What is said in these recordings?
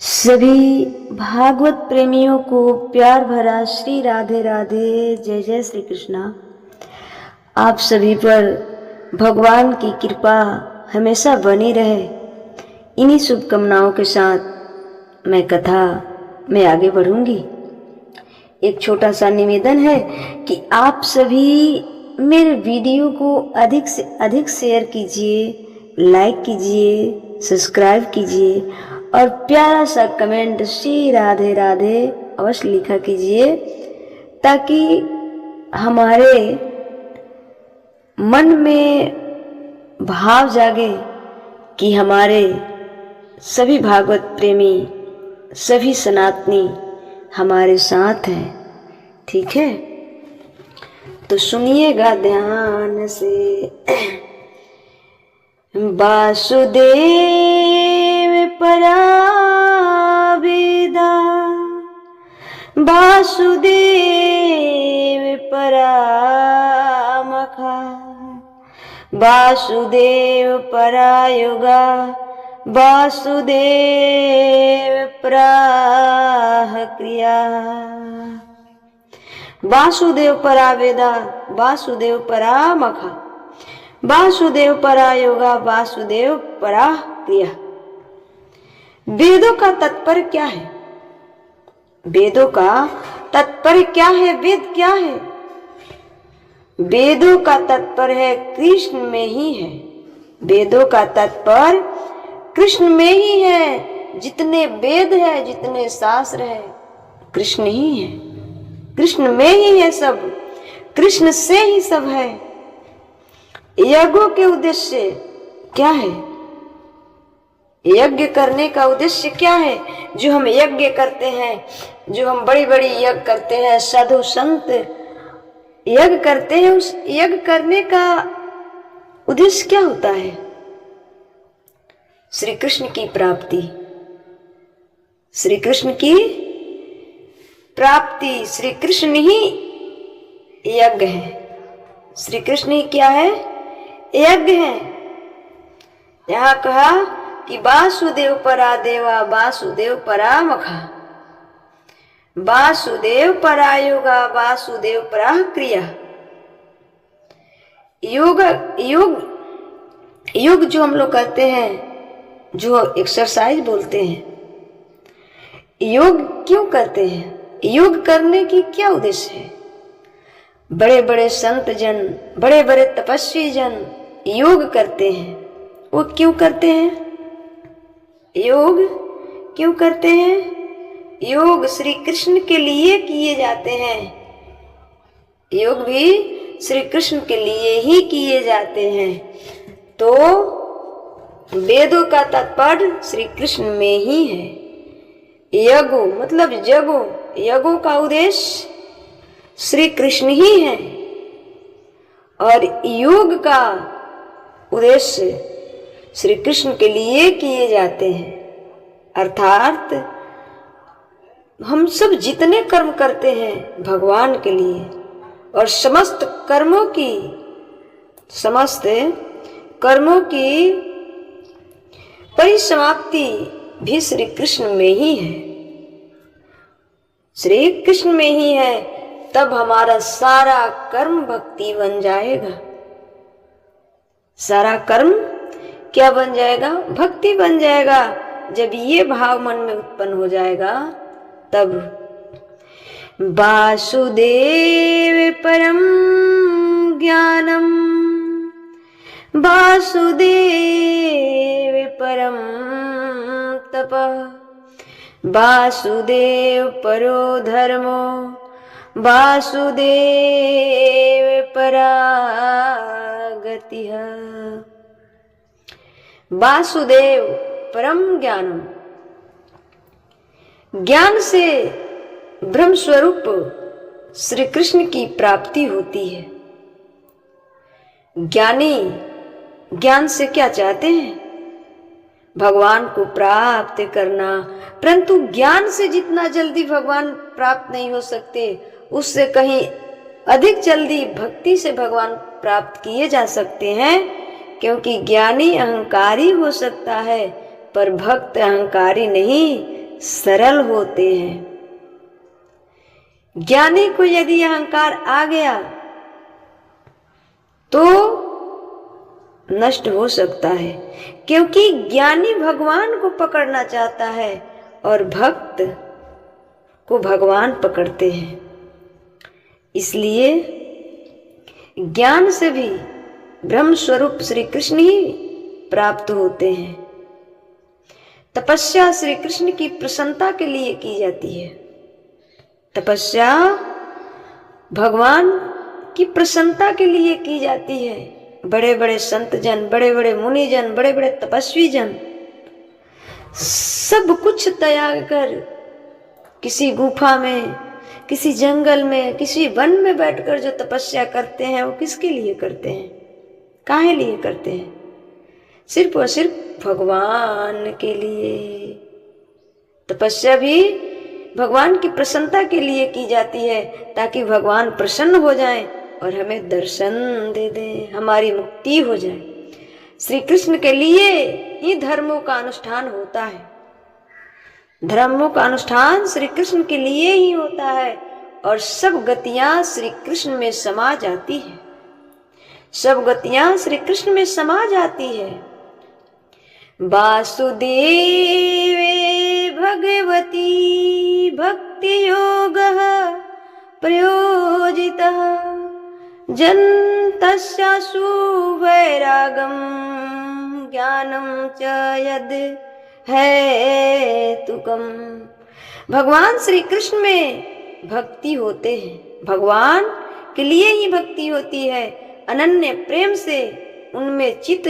सभी भागवत प्रेमियों को प्यार भरा श्री राधे राधे, जय जय श्री कृष्णा। आप सभी पर भगवान की कृपा हमेशा बनी रहे, इन्हीं शुभकामनाओं के साथ मैं कथा में आगे बढ़ूंगी। एक छोटा सा निवेदन है कि आप सभी मेरे वीडियो को अधिक से अधिक शेयर कीजिए, लाइक कीजिए, सब्सक्राइब कीजिए और प्यारा सा कमेंट श्री राधे राधे अवश्य लिखा कीजिए, ताकि हमारे मन में भाव जागे कि हमारे सभी भागवत प्रेमी, सभी सनातनी हमारे साथ हैं। ठीक है, तो सुनिएगा ध्यान से। वासुदेव परावेदा, वासुदेव परामखा, वासुदेव परायुगा, वासुदेव प्राह क्रिया। वासुदेव परावेदा, वासुदेव परामखा, वासुदेव परायोगा, वासुदेव पराह क्रिया। वेदों का तात्पर्य क्या है? वेदों का तात्पर्य क्या है? वेद क्या है? वेदों का तात्पर्य है कृष्ण में ही है। वेदों का तात्पर्य कृष्ण में ही है। जितने वेद है, जितने शास्त्र है, कृष्ण ही है। कृष्ण में ही है सब, कृष्ण से ही सब है। यज्ञों के उद्देश्य क्या है? यज्ञ करने का उद्देश्य क्या है? जो हम यज्ञ करते हैं, जो हम बड़ी बड़ी यज्ञ करते हैं, साधु संत यज्ञ करते हैं, उस यज्ञ करने का उद्देश्य क्या होता है? श्री कृष्ण की प्राप्ति, श्री कृष्ण की प्राप्ति। श्री कृष्ण ही यज्ञ है। श्री कृष्ण ही क्या है? यज्ञ है। यहाँ कहा कि वासुदेव परादेवा, वासुदेव परामखा, वासुदेव परायोगा, वासुदेव पराह क्रिया। योग जो हम लोग करते हैं, जो एक्सरसाइज बोलते हैं, योग क्यों करते हैं? योग करने की क्या उद्देश्य है? बड़े बड़े संत जन, बड़े बड़े तपस्वी जन योग करते हैं। वो क्यों करते हैं? योग क्यों करते हैं? योग श्री कृष्ण के लिए किए जाते हैं। योग भी श्री कृष्ण के लिए ही किए जाते हैं। तो वेदों का तात्पर्य श्री कृष्ण में ही है। यज्ञ मतलब यज्ञों का उद्देश्य श्री कृष्ण ही है, और योग का उद्देश्य श्री कृष्ण के लिए किए जाते हैं। अर्थात हम सब जितने कर्म करते हैं भगवान के लिए, और समस्त कर्मों की परिसमाप्ति भी श्री कृष्ण में ही है। श्री कृष्ण में ही है, तब हमारा सारा कर्म भक्ति बन जाएगा। सारा कर्म क्या बन जाएगा? भक्ति बन जाएगा। जब ये भाव मन में उत्पन्न हो जाएगा, तब वासुदेव परम ज्ञानम, वासुदेव परम तपः, वासुदेव परो धर्मो, वासुदेव परागतिः। वासुदेव परम ज्ञानम, ज्ञान से ब्रह्म स्वरूप श्री कृष्ण की प्राप्ति होती है। ज्ञानी ज्ञान से क्या चाहते हैं? भगवान को प्राप्त करना। परंतु ज्ञान से जितना जल्दी भगवान प्राप्त नहीं हो सकते, उससे कहीं अधिक जल्दी भक्ति से भगवान प्राप्त किए जा सकते हैं। क्योंकि ज्ञानी अहंकारी हो सकता है, पर भक्त अहंकारी नहीं, सरल होते हैं। ज्ञानी को यदि अहंकार आ गया तो नष्ट हो सकता है, क्योंकि ज्ञानी भगवान को पकड़ना चाहता है और भक्त को भगवान पकड़ते हैं। इसलिए ज्ञान से भी ब्रह्म स्वरूप श्री कृष्ण ही प्राप्त होते हैं। तपस्या श्री कृष्ण की प्रसन्नता के लिए की जाती है। तपस्या भगवान की प्रसन्नता के लिए की जाती है। बड़े बड़े संत जन, बड़े बड़े मुनि जन, बड़े बड़े तपस्वी जन सब कुछ त्याग कर किसी गुफा में, किसी जंगल में, किसी वन में बैठकर जो तपस्या करते हैं, वो किसके लिए करते हैं, काहे लिए करते हैं? सिर्फ और सिर्फ भगवान के लिए। तपस्या भी भगवान की प्रसन्नता के लिए की जाती है, ताकि भगवान प्रसन्न हो जाएं और हमें दर्शन दे दें, हमारी मुक्ति हो जाए। श्री कृष्ण के लिए ही धर्मों का अनुष्ठान होता है। धर्मों का अनुष्ठान श्री कृष्ण के लिए ही होता है और सब गतियां श्री कृष्ण में समा जाती है। सब गतियां श्री कृष्ण में समा जाती है। वासुदेवे भगवती भक्ति योगः प्रयोजितः जन्तस्यासु वैरागं ज्ञानं च यद है तुकम। भगवान श्री कृष्ण में भक्ति होते हैं, भगवान के लिए ही भक्ति होती है। अनन्य प्रेम से उनमें चित्त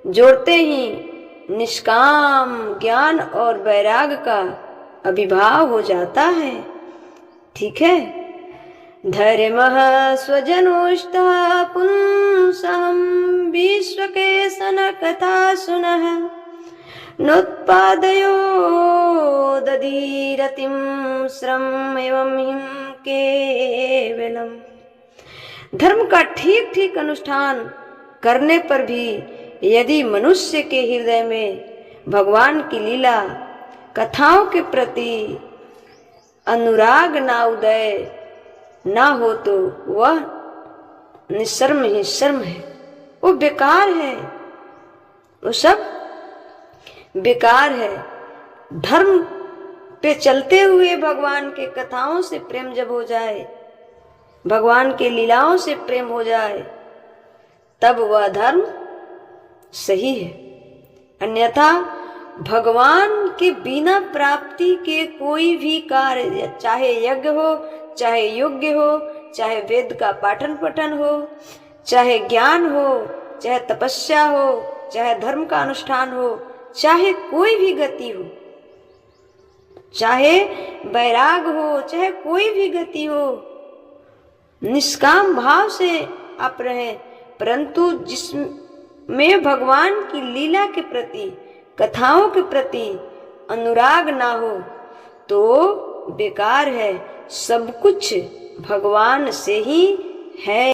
जोड़ते ही निष्काम ज्ञान और वैराग का अभिभाव हो जाता है। ठीक है। धर्मः स्वजनोष्टः पुंसहं विश्वकेशन कथा सुनः नोत्पादयो दधीरतिं श्रम एवं हिम केवलम। धर्म का ठीक ठीक अनुष्ठान करने पर भी यदि मनुष्य के हृदय में भगवान की लीला कथाओं के प्रति अनुराग ना उदय ना हो तो वह निशर्म ही शर्म है, वो बेकार है, वो सब बेकार है। धर्म पे चलते हुए भगवान के कथाओं से प्रेम जब हो जाए, भगवान के लीलाओं से प्रेम हो जाए, तब वह धर्म सही है। अन्यथा भगवान के बिना प्राप्ति के कोई भी कार्य, चाहे यज्ञ हो, चाहे योग्य हो, चाहे वेद का पाठन पठन हो, चाहे ज्ञान हो, चाहे तपस्या हो, चाहे धर्म का अनुष्ठान हो, चाहे कोई भी गति हो, चाहे वैराग हो, चाहे कोई भी गति हो, निष्काम भाव से आप रहें, परंतु जिसमें भगवान की लीला के प्रति, कथाओं के प्रति अनुराग ना हो तो बेकार है। सब कुछ भगवान से ही है।